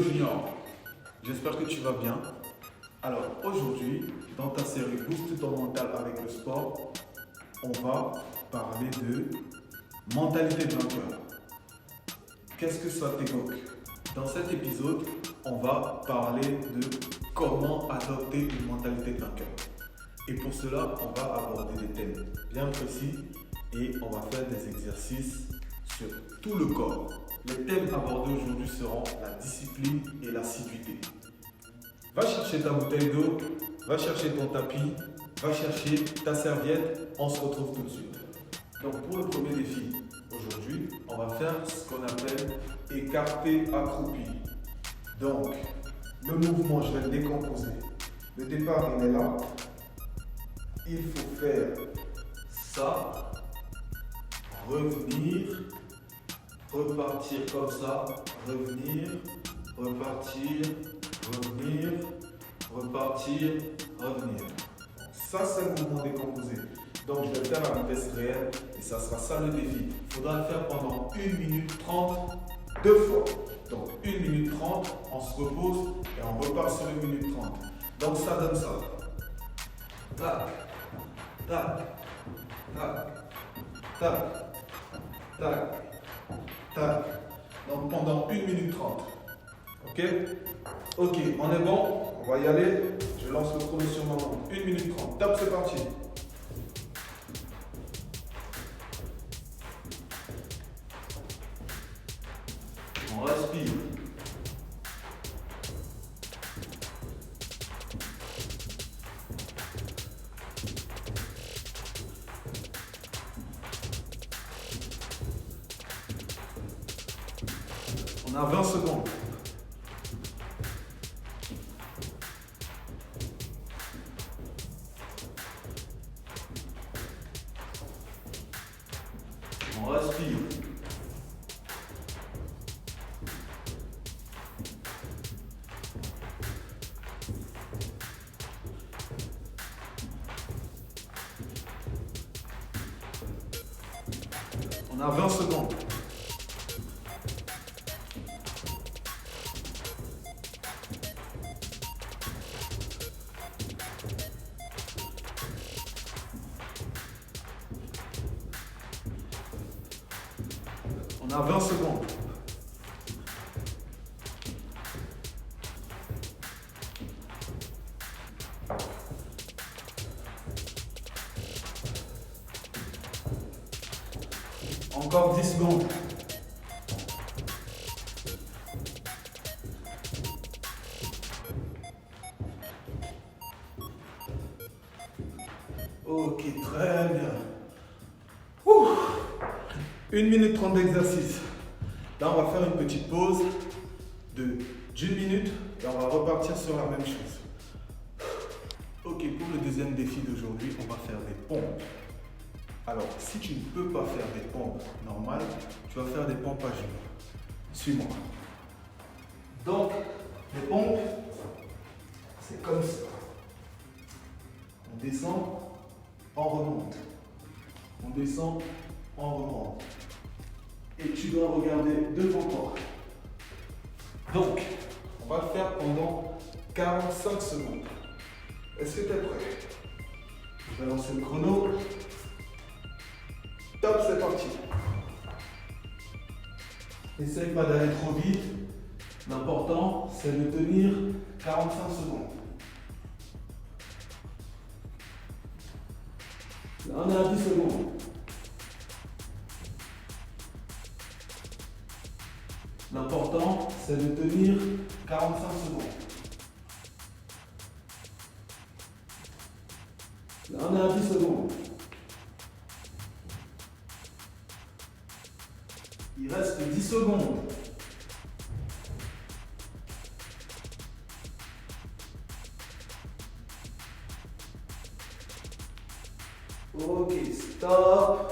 Junior, j'espère que tu vas bien. Alors aujourd'hui, dans ta série Booste ton mental avec le sport, on va parler de mentalité de vainqueur. Qu'est-ce que ça t'évoque? Dans cet épisode, on va parler de comment adopter une mentalité de vainqueur. Et pour cela, on va aborder des thèmes bien précis et on va faire des exercices sur tout le corps. Les thèmes abordés aujourd'hui seront la discipline et l'assiduité. Va chercher ta bouteille d'eau, va chercher ton tapis, va chercher ta serviette, on se retrouve tout de suite. Donc pour le premier défi, aujourd'hui, on va faire ce qu'on appelle écarté accroupi. Donc, le mouvement, je vais le décomposer. Le départ, il est là. Il faut faire ça, revenir, repartir comme ça, revenir, repartir, revenir, repartir, revenir. Ça, c'est le mouvement décomposé. Donc, je vais le faire à vitesse réelle et ça sera ça le défi. Il faudra le faire pendant 1 minute 30, deux fois. Donc, 1 minute 30, on se repose et on repart sur 1 minute 30. Donc, ça donne ça. Tac, tac, tac, tac, tac, tac. Donc, pendant 1 minute 30. Ok? Ok, on est bon? On va y aller. Je lance le premier sur moment. 1 minute 30. Top, c'est parti. On respire. On a 20 secondes. On respire. On a 20 secondes. On a 20 secondes. Encore 10 secondes. Ok, très bien. 1 minute 30 d'exercice. Là, on va faire une petite pause d'1 minute et on va repartir sur la même chose. Ok, pour le deuxième défi d'aujourd'hui, on va faire des pompes. Alors, si tu ne peux pas faire des pompes normales, tu vas faire des pompes à genoux. Suis-moi. Donc, les pompes, c'est comme ça. On descend, on remonte. On descend, on remonte. Et tu dois regarder devant toi. Donc, on va le faire pendant 45 secondes. Est-ce que tu es prêt? Je vais lancer le chrono. Top, c'est parti. Essaye pas d'aller trop vite. L'important, c'est de tenir 45 secondes. Là, on est à 10 secondes. L'important, c'est de tenir 45 secondes. Là, on est à 10 secondes. Il reste 10 secondes. Ok, stop.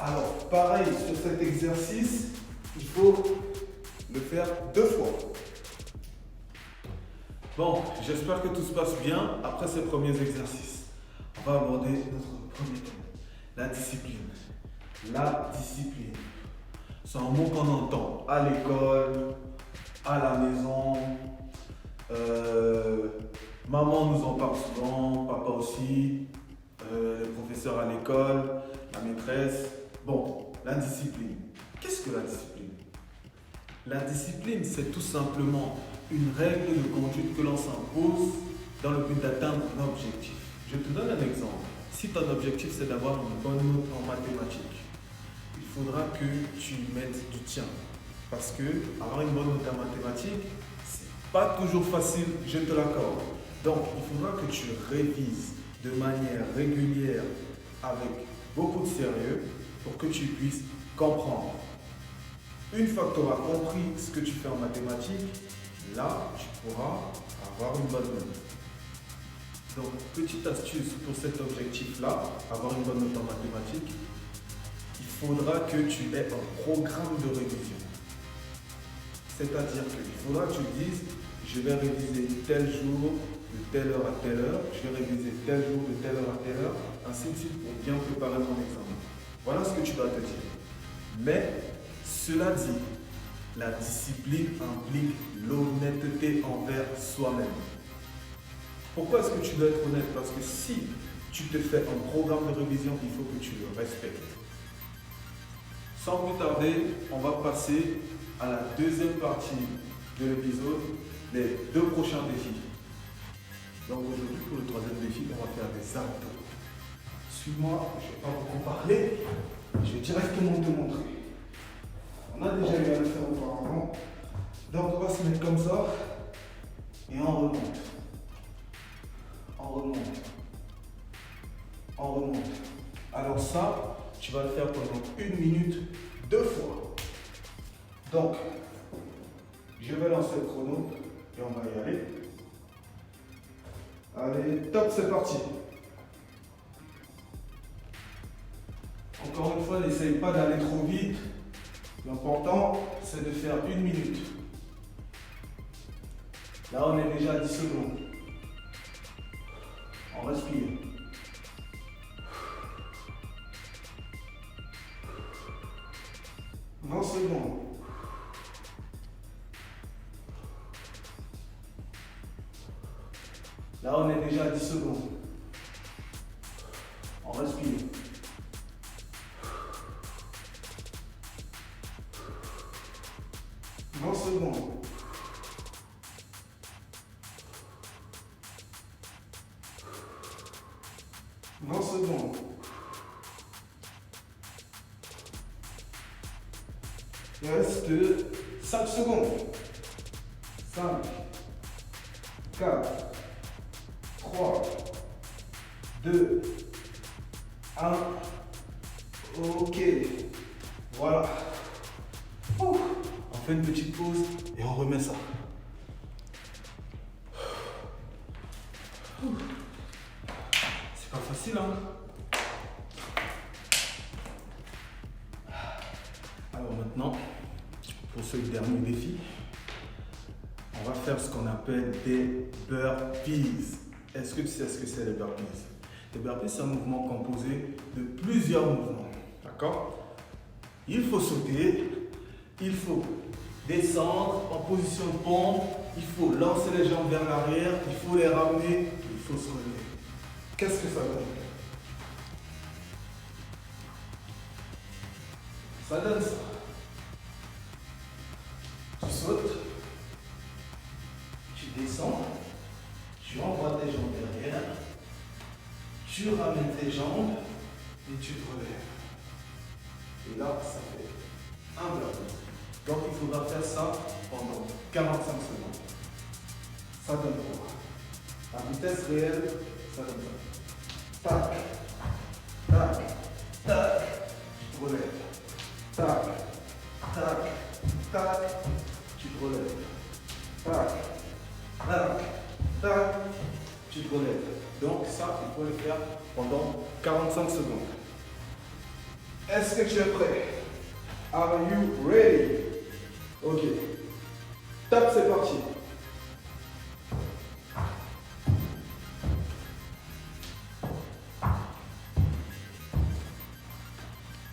Alors, pareil, sur cet exercice, il faut le faire 2 fois. Bon, j'espère que tout se passe bien après ces premiers exercices. On va aborder notre premier thème, la discipline. La discipline. C'est un mot qu'on entend à l'école, à la maison. Maman nous en parle souvent, papa aussi, le professeur à l'école, la maîtresse. Bon, la discipline. Qu'est-ce que la discipline? La discipline, c'est tout simplement une règle de conduite que l'on s'impose dans le but d'atteindre un objectif. Je te donne un exemple. Si ton objectif c'est d'avoir une bonne note en mathématiques, il faudra que tu mettes du tien. Parce que avoir une bonne note en mathématiques, c'est pas toujours facile, je te l'accorde. Donc, il faudra que tu révises de manière régulière avec beaucoup de sérieux pour que tu puisses comprendre. Une fois que tu auras compris ce que tu fais en mathématiques, là, tu pourras avoir une bonne note. Donc, petite astuce pour cet objectif-là, avoir une bonne note en mathématiques, il faudra que tu aies un programme de révision. C'est-à-dire qu'il faudra que tu te dises, je vais réviser tel jour, de telle heure à telle heure, je vais réviser tel jour, de telle heure à telle heure, ainsi de suite pour bien préparer mon examen. Voilà ce que tu dois te dire. Mais, cela dit, la discipline implique l'honnêteté envers soi-même. Pourquoi est-ce que tu dois être honnête? Parce que si tu te fais un programme de révision, il faut que tu le respectes. Sans plus tarder, on va passer à la deuxième partie de l'épisode, les 2 prochains défis. Donc aujourd'hui, pour le 3e défi, on va faire des abdos. Suis-moi, je ne vais pas beaucoup parler, je vais directement te montrer. On a déjà eu à le faire auparavant. Donc on va se mettre comme ça et on remonte. On remonte. On remonte. Alors ça, tu vas le faire pendant 1 minute, 2 fois. Donc, je vais lancer le chrono et on va y aller. Allez, top, c'est parti. Encore une fois, n'essaye pas d'aller trop vite. L'important, c'est de faire 1 minute. Là, on est déjà à 10 secondes. On respire. « 20 secondes. Là, on est déjà à 10 secondes. On respire. « 20 secondes. « 20 secondes. Il reste 5 secondes. 5, 4, 3, 2, 1. Ok. Voilà. On fait une petite pause et on remet ça. C'est pas facile, hein? Alors maintenant, pour ce dernier défi, on va faire ce qu'on appelle des burpees. Est-ce que tu sais ce que c'est les burpees? Les burpees, c'est un mouvement composé de plusieurs mouvements. D'accord? Il faut sauter, il faut descendre en position de pompe, il faut lancer les jambes vers l'arrière, il faut les ramener, il faut se relever. Qu'est-ce que ça donne? Ça donne ça. Tu sautes, tu descends, tu envoies tes jambes derrière, tu ramènes tes jambes et tu te relèves. Et là, ça fait un burpee. Donc il faudra faire ça pendant 45 secondes. Ça donne quoi? À vitesse réelle, ça donne ça. Tac, tac, tac, tu te relèves. Tac, tac, tac, tu te relèves. Tac, tac, tac, tu te relèves. Donc ça, il faut le faire pendant 45 secondes. Est-ce que tu es prêt? Are you ready? Ok. Top, c'est parti.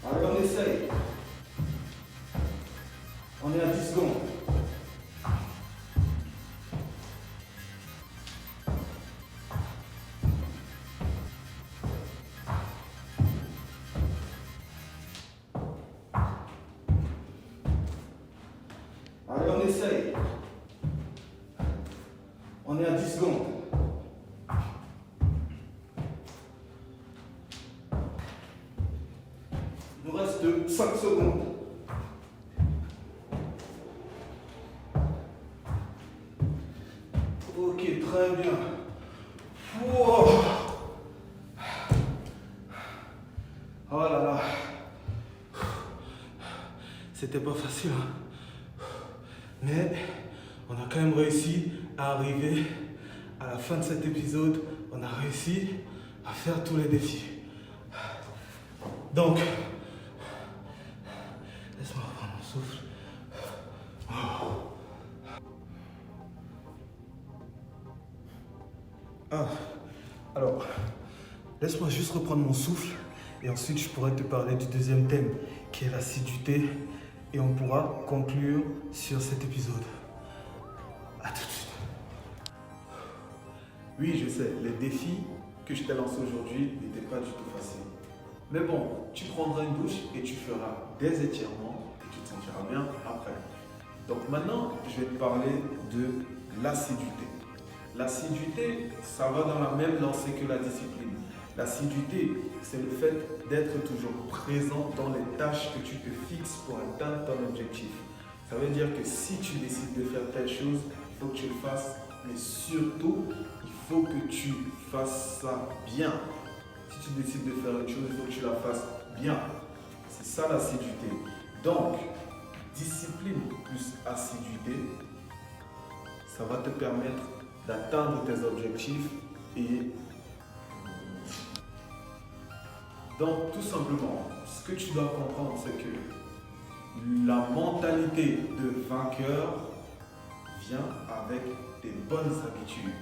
Allez, on essaye. On est à 10 secondes. On est à 10 secondes. Il nous reste 5 secondes. Ok, très bien. Wow. Oh là là. C'était pas facile, hein. Mais on a quand même réussi à arriver à la fin de cet épisode. On a réussi à faire tous les défis. Donc, laisse-moi reprendre mon souffle. Alors, laisse-moi juste reprendre mon souffle et ensuite je pourrai te parler du deuxième thème qui est l'assiduité et on pourra conclure sur cet épisode. À tout de suite. Oui, je sais, les défis que je t'ai lancés aujourd'hui n'étaient pas du tout faciles. Mais bon, tu prendras une douche et tu feras des étirements et tu te sentiras bien après. Donc maintenant, je vais te parler de l'assiduité. L'assiduité, ça va dans la même lancée que la discipline. L'assiduité, c'est le fait d'être toujours présent dans les tâches que tu te fixes pour atteindre ton objectif. Ça veut dire que si tu décides de faire telle chose, il faut que tu le fasses, mais surtout, il faut que tu fasses ça bien. Si tu décides de faire une chose, il faut que tu la fasses bien. C'est ça l'assiduité. Donc, discipline plus assiduité, ça va te permettre d'atteindre tes objectifs et donc tout simplement, ce que tu dois comprendre, c'est que la mentalité de vainqueur vient avec des bonnes habitudes.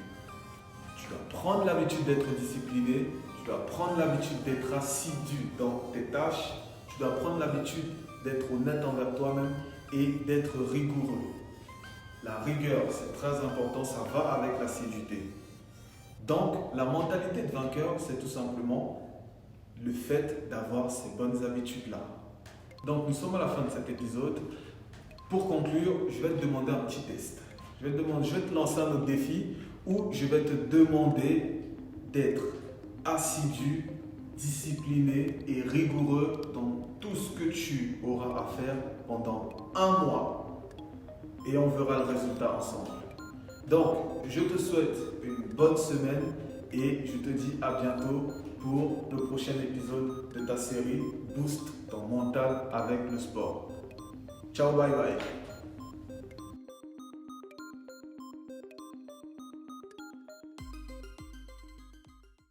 Tu dois prendre l'habitude d'être discipliné, tu dois prendre l'habitude d'être assidu dans tes tâches, tu dois prendre l'habitude d'être honnête envers toi-même et d'être rigoureux. La rigueur, c'est très important, ça va avec l'assiduité. Donc, la mentalité de vainqueur, c'est tout simplement le fait d'avoir ces bonnes habitudes-là. Donc, nous sommes à la fin de cet épisode. Pour conclure, je vais te demander un petit test. Je vais te lancer un autre défi où je vais te demander d'être assidu, discipliné et rigoureux dans tout ce que tu auras à faire pendant un mois. Et on verra le résultat ensemble. Donc, je te souhaite une bonne semaine et je te dis à bientôt pour le prochain épisode de ta série Boost ton mental avec le sport. Ciao, bye bye.